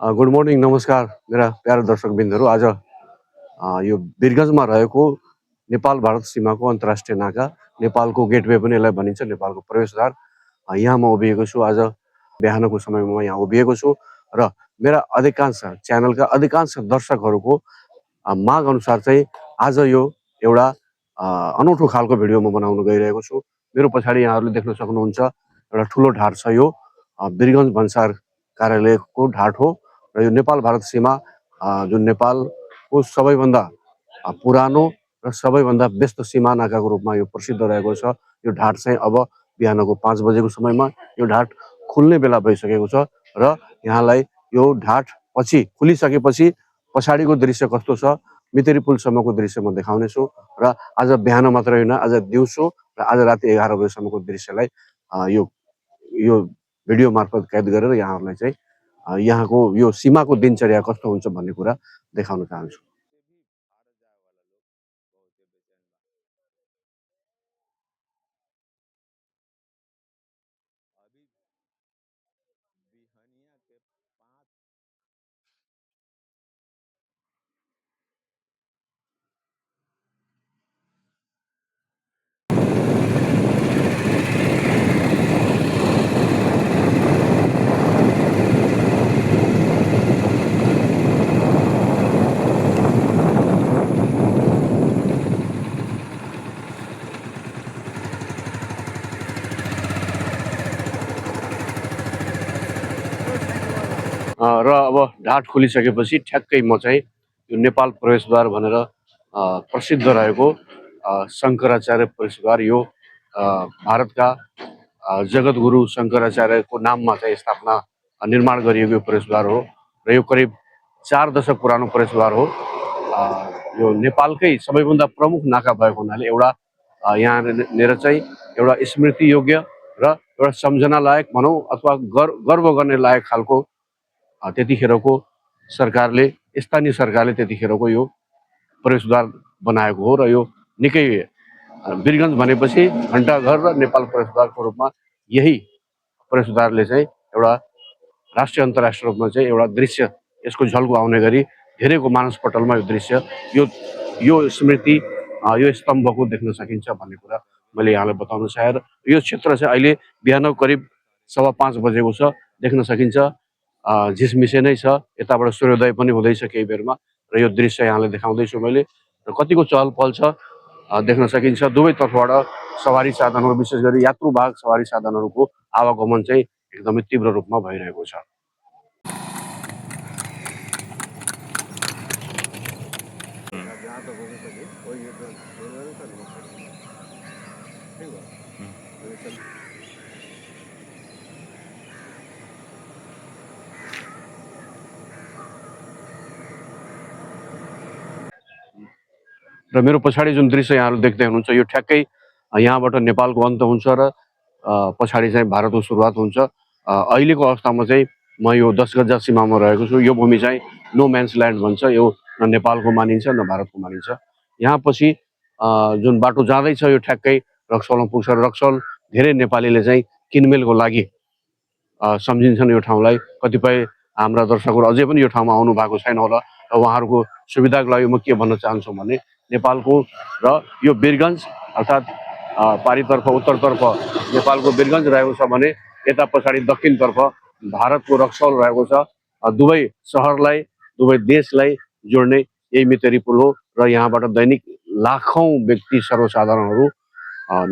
Good morning नमस्कार मेरा para दर्शकबिन्दहरू। आज यो वीरगन्जमा रहेको नेपाल भारत सीमाको अन्तर्राष्ट्रिय नाका, नेपालको गेटवे पनि यसलाई भनिन्छ, नेपालको प्रवेशद्वार। यहाँ म उभिएको छु। आज बिहानको समयमा म यहाँ उभिएको छु र मेरा अधिकांश च्यानलका अधिकांश दर्शकहरूको माग अनुसार चाहिँ आज यो एउटा अनौठो खालको भिडियो म बनाउन गइरहेको छु। मेरो पछाडि यहाँहरूले देख्न सक्नुहुन्छ एउटा ठुलो ढाड छ। यो वीरगन्ज भन्सार कार्यालयको ढाड हो र यो नेपाल भारत सीमा जुन नेपालको सबैभन्दा पुरानो र सबैभन्दा व्यस्त सीमा नाकाको रूपमा यो प्रसिद्ध रहेको छ। यो ढाड चाहिँ अब बिहानको 5 बजेको समयमा यो ढाड खुल्ने बेला भइसकेको छ र यहाँलाई यो ढाड पछि खुलिसकेपछि पछाडिको दृश्य कस्तो छ, मितेरी पुलसम्मको दृश्य म देखाउनेछु र आज बिहान मात्रै होइन, आज दिउँसो र आज राति 11 बजेसम्मको दृश्यलाई यो यो भिडियो मार्फत कैद गरेर यहाँहरूलाई चाहिँ यहाँको यो सीमाको दिनचर्या कस्तो हुन्छ भन्ने कुरा देखाउन चाहन्छु। र अब ढाड खुलिसकेपछि ठ्याक्कै म चाहिँ यो नेपाल प्रवेशद्वार भनेर प्रसिद्ध रहेको शङ्कराचार्य प्रवेशद्वार, यो भारतका जगतगुरु शङ्कराचार्यको नाममा चाहिँ स्थापना निर्माण गरिएको यो प्रवेशद्वार हो र यो करिब 4 दशक पुरानो प्रवेशद्वार हो। यो नेपालकै सबैभन्दा प्रमुख नाका भएको हुनाले एउटा यहाँनिर चाहिँ एउटा स्मृति योग्य र एउटा सम्झना लायक भनौँ अथवा गर्व गर्ने लायक खालको त्यतिखेरको सरकारले, स्थानीय सरकारले त्यतिखेरको यो प्रवेशद्वार बनाएको हो र यो निकै वीरगन्ज भनेपछि घण्टाघर र नेपाल प्रवेशद्वारको रूपमा यही प्रवेशद्वारले चाहिँ एउटा राष्ट्रिय अन्तर्राष्ट्रिय रूपमा चाहिँ एउटा दृश्य यसको झल्को आउने गरी धेरैको मानसपटलमा यो दृश्य यो स्मृति यो स्तम्भको देख्न सकिन्छ भन्ने कुरा मैले यहाँलाई बताउन चाहेँ। यो क्षेत्र चाहिँ अहिले बिहान करिब 5:15 बजेको छ, देख्न सकिन्छ झिसमिसे नै छ। यताबाट सूर्योदय पनि हुँदैछ केही बेरमा र यो दृश्य यहाँलाई देखाउँदैछु मैले र कतिको चहल पहल छ देख्न सकिन्छ। दुवै तर्फबाट सवारी साधनहरू, विशेष गरी यात्रुवाहक सवारी साधनहरूको आवागमन चाहिँ एकदमै तीव्र रूपमा भइरहेको छ। र मेरो पछाडि जुन दृश्य यहाँहरू देख्दै हुनुहुन्छ यो ठ्याक्कै यहाँबाट नेपालको अन्त हुन्छ र पछाडि चाहिँ भारतको सुरुवात हुन्छ। अहिलेको अवस्थामा चाहिँ म यो 10 गजा सीमामा रहेको छु। यो भूमि चाहिँ नो म्यान्स ल्यान्ड भन्छ, यो न नेपालको मानिन्छ न भारतको मानिन्छ। यहाँ पछि जुन बाटो जाँदैछ यो ठ्याक्कै रक्सौलमा पुग्छ र रक्सौल धेरै नेपालीले चाहिँ किनमेलको लागि सम्झिन्छन् यो ठाउँलाई। कतिपय हाम्रा दर्शकहरू अझै पनि यो ठाउँमा आउनु भएको छैन होला र उहाँहरूको सुविधाको लागि म के भन्न चाहन्छु भने नेपालको र यो वीरगन्ज अर्थात् पारितर्फ उत्तरतर्फ नेपालको वीरगन्ज रहेको छ भने यता पछाडि दक्षिणतर्फ भारतको रक्सौल रहेको छ। दुवै सहरलाई, दुवै देशलाई जोड्ने यही मितेरी पुल हो र यहाँबाट दैनिक लाखौँ व्यक्ति सर्वसाधारणहरू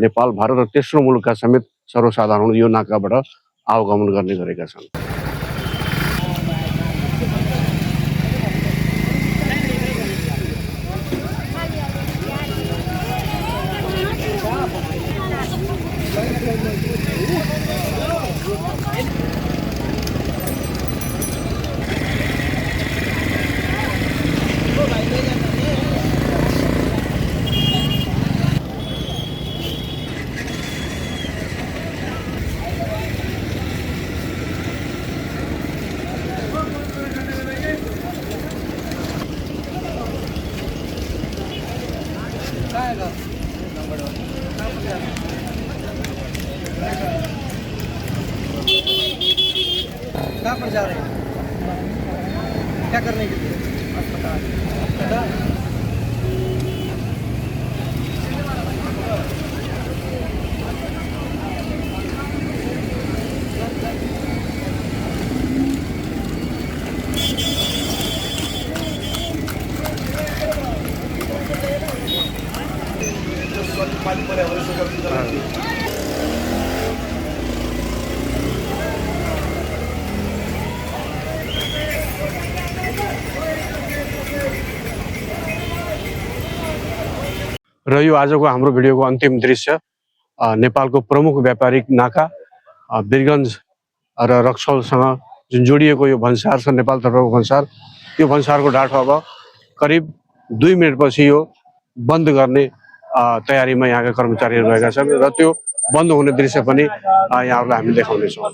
नेपाल, भारत र तेस्रो मुलुकका समेत सर्वसाधारणहरू यो नाकाबाट आवागमन गर्ने गरेका छन्। कहाँ पर जा रहे हैं? क्या करने के लिए अस्पताल। र यो आजको हाम्रो भिडियोको अन्तिम दृश्य नेपालको प्रमुख व्यापारिक नाका वीरगञ्ज र रक्सौलसँग जुन जोडिएको यो भन्सार छ, नेपालतर्फको भन्सार, यो भन्सारको डाँठो अब करिब 2 मिनटपछि यो बन्द गर्ने तयारीमा यहाँका कर्मचारीहरू रहेका छन् र त्यो बन्द हुने दृश्य पनि यहाँहरूलाई हामी देखाउनेछौँ।